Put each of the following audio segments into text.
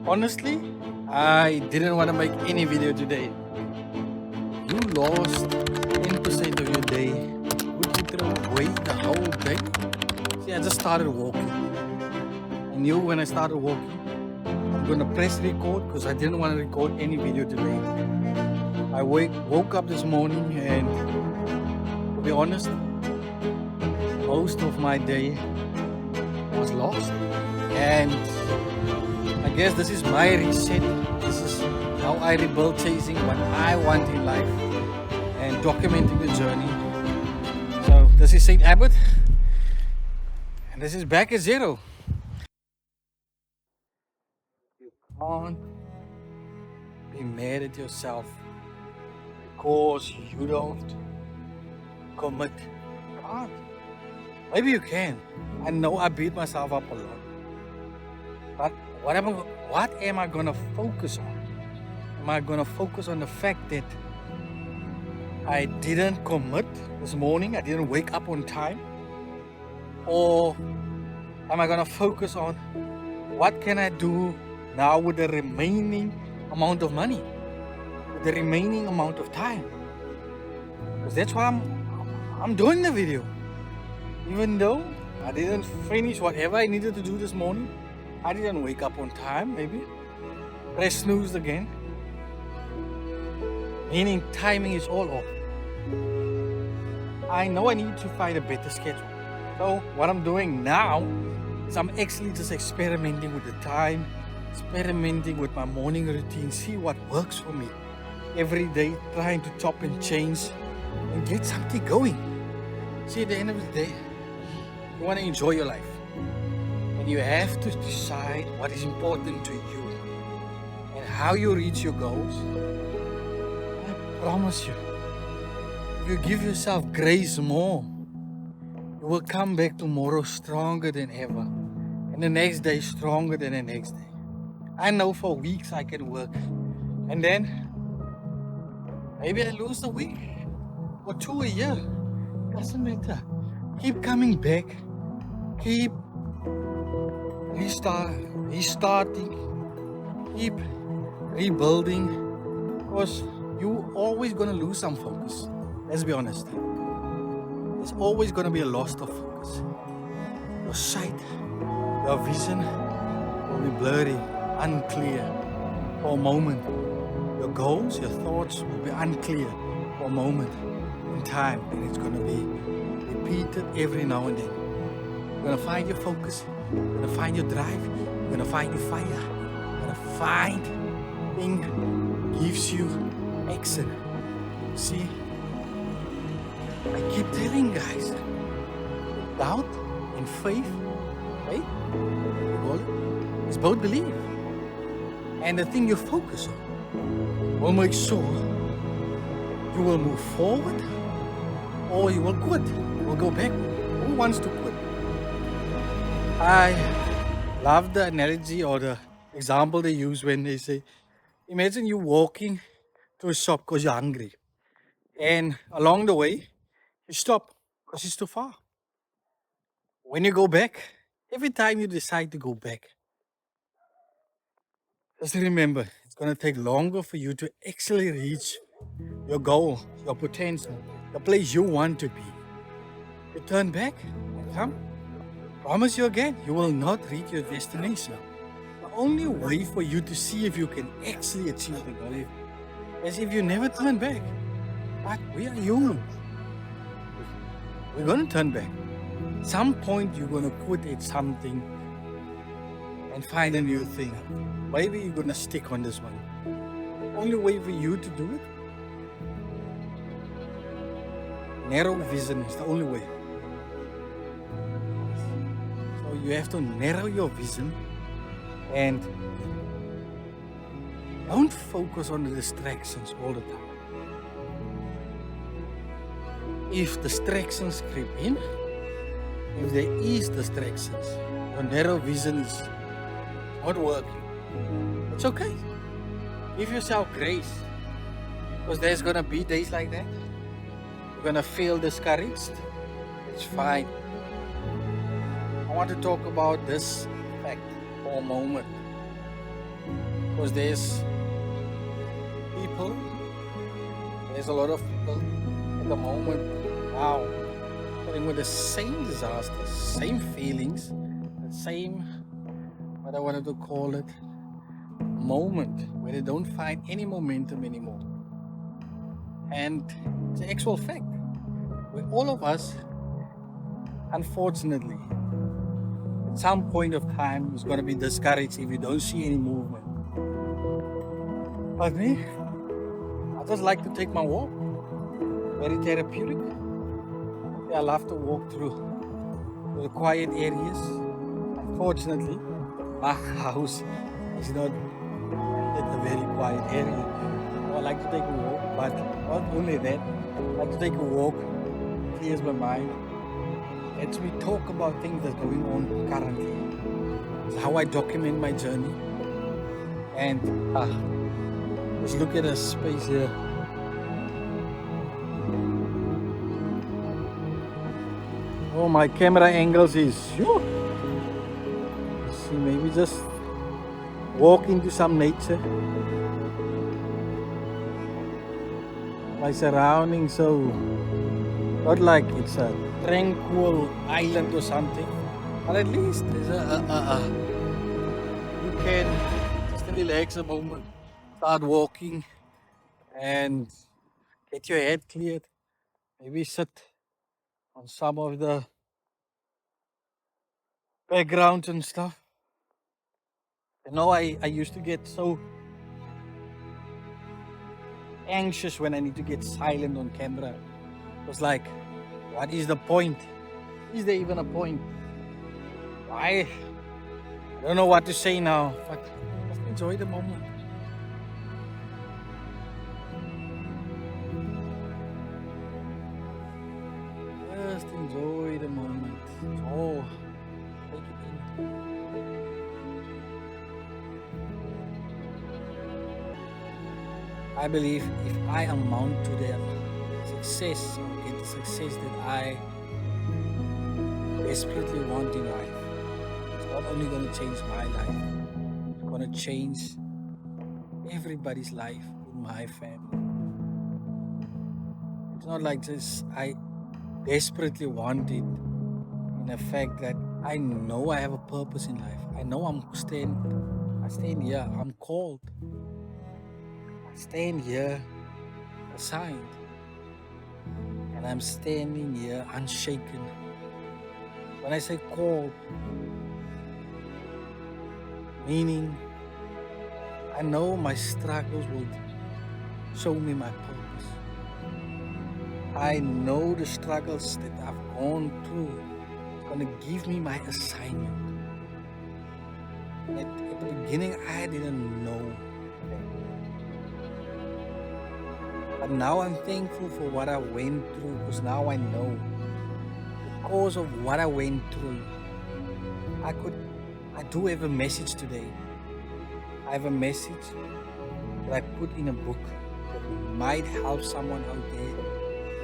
Honestly, I didn't want to make any video today. You lost 10% of your day. Would you throw away the whole day? See, I just started walking. I knew when I started walking, I'm gonna press record because I didn't want to record any video today. I woke up this morning and, to be honest, most of my day was lost. And I guess this is my reset. This is how I rebuild, chasing what I want in life and documenting the journey. So this is Saint-Abbott and this is back at zero. You can't be mad at yourself because you don't commit. You can't. Maybe you can. I know I beat myself up a lot. But what am I gonna focus on? Am I gonna focus on the fact that I didn't commit this morning? I didn't wake up on time? Or am I gonna focus on what can I do now with the remaining amount of money? With the remaining amount of time? Because that's why I'm doing the video. Even though I didn't finish whatever I needed to do this morning, I didn't wake up on time, maybe. Press snooze again. Meaning timing is all off. I know I need to find a better schedule. So what I'm doing now is I'm actually just experimenting with the time, experimenting with my morning routine, see what works for me. Every day trying to chop and change and get something going. See, at the end of the day, you want to enjoy your life. And you have to decide what is important to you and how you reach your goals. I promise you, if you give yourself grace more, you will come back tomorrow stronger than ever. And the next day stronger than the next day. I know for weeks I can work. And then maybe I lose a week or two a year. Doesn't matter. Keep coming back. Keep restarting, keep rebuilding, because you always gonna lose some focus. Let's be honest. There's always gonna be a loss of focus. Your sight, your vision will be blurry, unclear for a moment. Your goals, your thoughts will be unclear for a moment in time, and it's gonna be repeated every now and then. You're gonna find your focus, you're gonna find your drive, you're gonna find your fire, you're gonna find thing gives you action. See, I keep telling guys, doubt and faith, right? It's both belief. And the thing you focus on will make sure you will move forward or you will quit, you will go backward. Who wants to quit? I love the analogy or the example they use when they say, imagine you walking to a shop because you're hungry. And along the way, you stop because it's too far. When you go back, every time you decide to go back, just remember, it's going to take longer for you to actually reach your goal, your potential, the place you want to be. You turn back and come. Promise you again, you will not reach your destination. The only way for you to see if you can actually achieve the goal is if you never turn back. But we are human. We're going to turn back. At some point, you're going to quit at something and find a new thing. Maybe you're going to stick on this one. The only way for you to do it, narrow vision is the only way. You have to narrow your vision and don't focus on the distractions all the time. If distractions creep in, if there is distractions, your narrow vision is not working, it's okay. Give yourself grace, because there's gonna be days like that. You're gonna feel discouraged. It's fine. I want to talk about this fact for a moment. Because there's a lot of people at the moment now dealing with the same disasters, same feelings, the same, what I wanted to call it, moment where they don't find any momentum anymore. And it's an actual fact where all of us, unfortunately, at some point of time is going to be discouraged if you don't see any movement. But me, I just like to take my walk. Very therapeutic. I love to walk through the quiet areas. Unfortunately, my house is not a very quiet area. So I like to take a walk, but not only that, I like to take a walk, clears my mind. Lets me talk about things that's going on currently. It's how I document my journey. And just look at the space here. Oh, my camera angles is, see, maybe just walk into some nature. My surroundings, so not like it's a tranquil island or something, but at least there's you can just relax a moment, start walking and get your head cleared. Maybe sit on some of the backgrounds and stuff. I used to get so anxious when I need to get silent on camera. It was like, what is the point? Is there even a point? I don't know what to say now, but just enjoy the moment. Just enjoy the moment. Oh, take it in. I believe if I amount to the success or get the success that I desperately want in life, it's not only going to change my life, it's going to change everybody's life in my family. It's not like just I desperately want it in the fact that I know I have a purpose in life. I know I stand here, I'm called. I stand here assigned. And I'm standing here unshaken. When I say called, meaning I know my struggles will show me my purpose. I know the struggles that I've gone through is going to give me my assignment. At the beginning, I didn't know that. But now I'm thankful for what I went through, because now I know. Because of what I went through, I do have a message today. I have a message that I put in a book that might help someone out there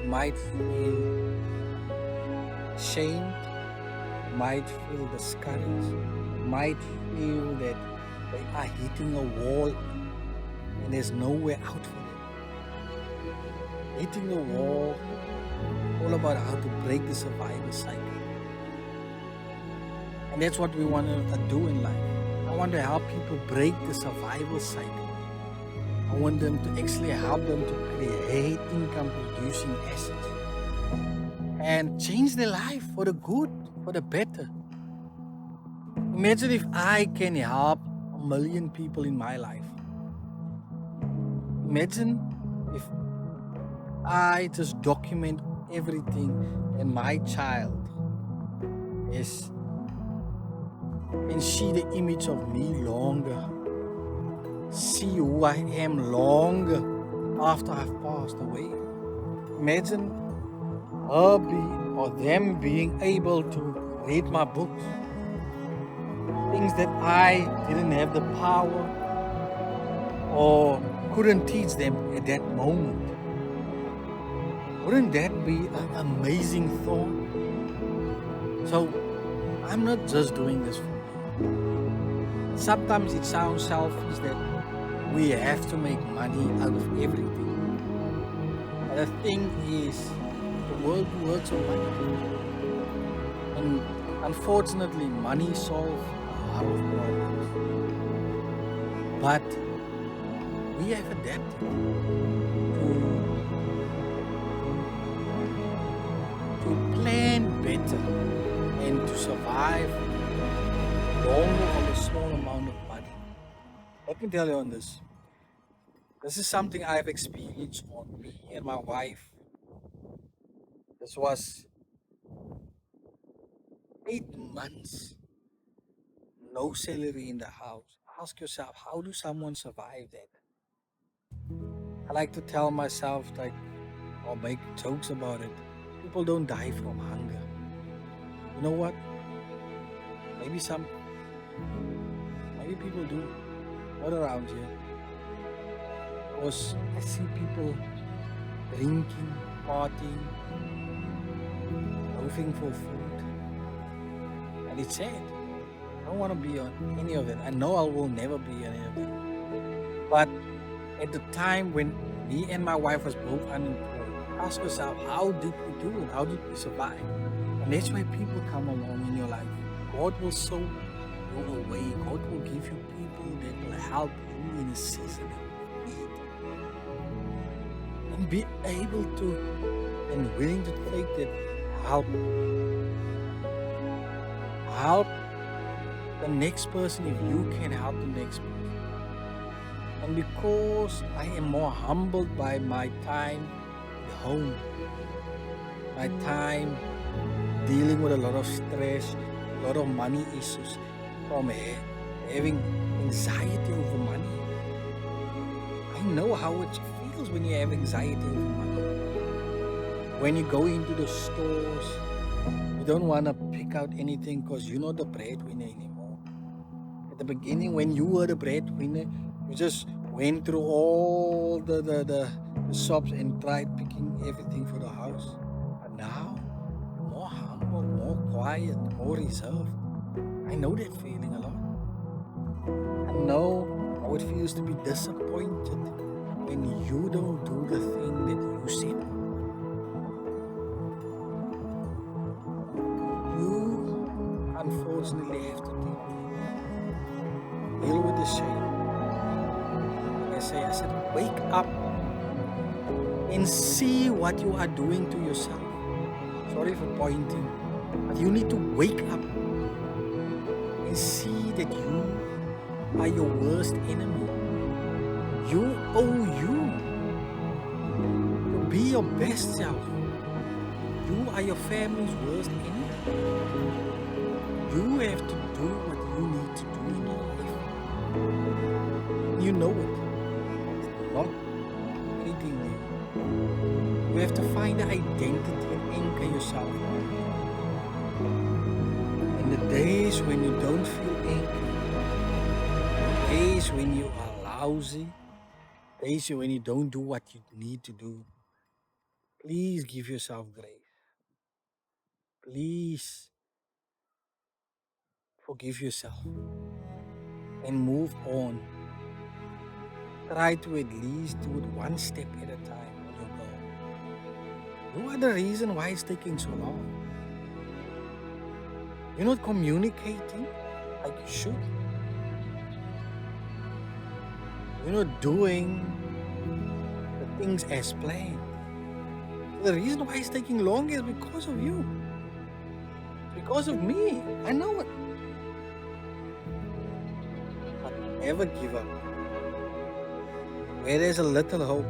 who might feel ashamed, might feel discouraged, might feel that they are hitting a wall and there's nowhere out for them. Hitting the wall, all about how to break the survival cycle. And that's what we want to do in life. I want to help people break the survival cycle. I want them to actually help them to create income producing assets and change their life for the good, for the better. Imagine if I can help 1 million people in my life. Imagine if I just document everything and my child can see the image of me longer, see who I am longer after I've passed away. Imagine them being able to read my books, things that I didn't have the power or couldn't teach them at that moment. Wouldn't that be an amazing thought? So I'm not just doing this for me. Sometimes it sounds selfish that we have to make money out of everything. But the thing is, the world works on money. And unfortunately, money solves a lot of problems. But we have adapted to plan better and to survive longer on a small amount of money. Let me tell you on this. This is something I've experienced on me and my wife. This was 8 months, no salary in the house. Ask yourself, how do someone survive that? I like to tell myself, like, or make jokes about it. People don't die from hunger. You know what? Maybe people do. Not around here. Because I see people drinking, partying, loafing for food. And it's sad. I don't want to be on any of it. I know I will never be on any of it. But at the time when me and my wife was both unemployed, ask yourself, how did we do it? How did we survive? And that's why people come along in your life. God will sow you a way. God will give you people that will help you in a season of need. And be able to and willing to take that help. Help the next person if you can help the next person. And because I am more humbled by my time at home, my time dealing with a lot of stress, a lot of money issues, from having anxiety over money. I know how it feels when you have anxiety over money. When you go into the stores, you don't want to pick out anything because you're not the breadwinner anymore. At the beginning, when you were the breadwinner, you just went through all the shops and tried picking everything for the house. But now, more humble, more quiet, more reserved. I know that feeling a lot. I know how it feels to be disappointed when you don't do the thing that you said. You unfortunately have to deal with the shame. I said, wake up and see what you are doing to yourself. Sorry for pointing, but you need to wake up and see that you are your worst enemy. You owe you to be your best self. You are your family's worst enemy. You have to do what you need to do in your life. You know it. It's not anything new. You have to find the identity and anchor yourself. In the days when you don't feel anchored, days when you are lousy, days when you don't do what you need to do, please give yourself grace. Please forgive yourself and move on. Try to at least do it one step at a time on your goal. You are the reason why it's taking so long. You're not communicating like you should. You're not doing the things as planned. The reason why it's taking long is because of you. Because of me. I know it. But never give up. Where there's a little hope,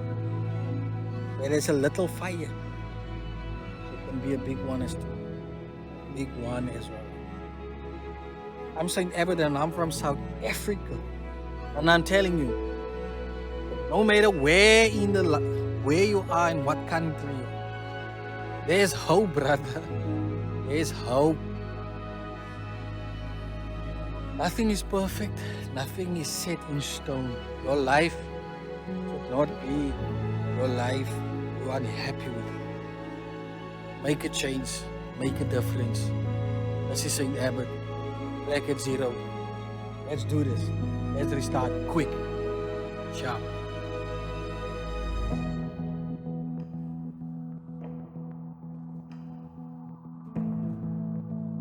where there's a little fire, there can be a big one as well. Big one as well. I'm Saint-Abbott and I'm from South Africa. And I'm telling you, no matter where you are in what country, there's hope, brother. There's hope. Nothing is perfect. Nothing is set in stone. Your life should not be your life you are unhappy with. Make a change. Make a difference. This is Saint-Abbott. Black at Zero. Let's do this. Let's restart quick. Sharp.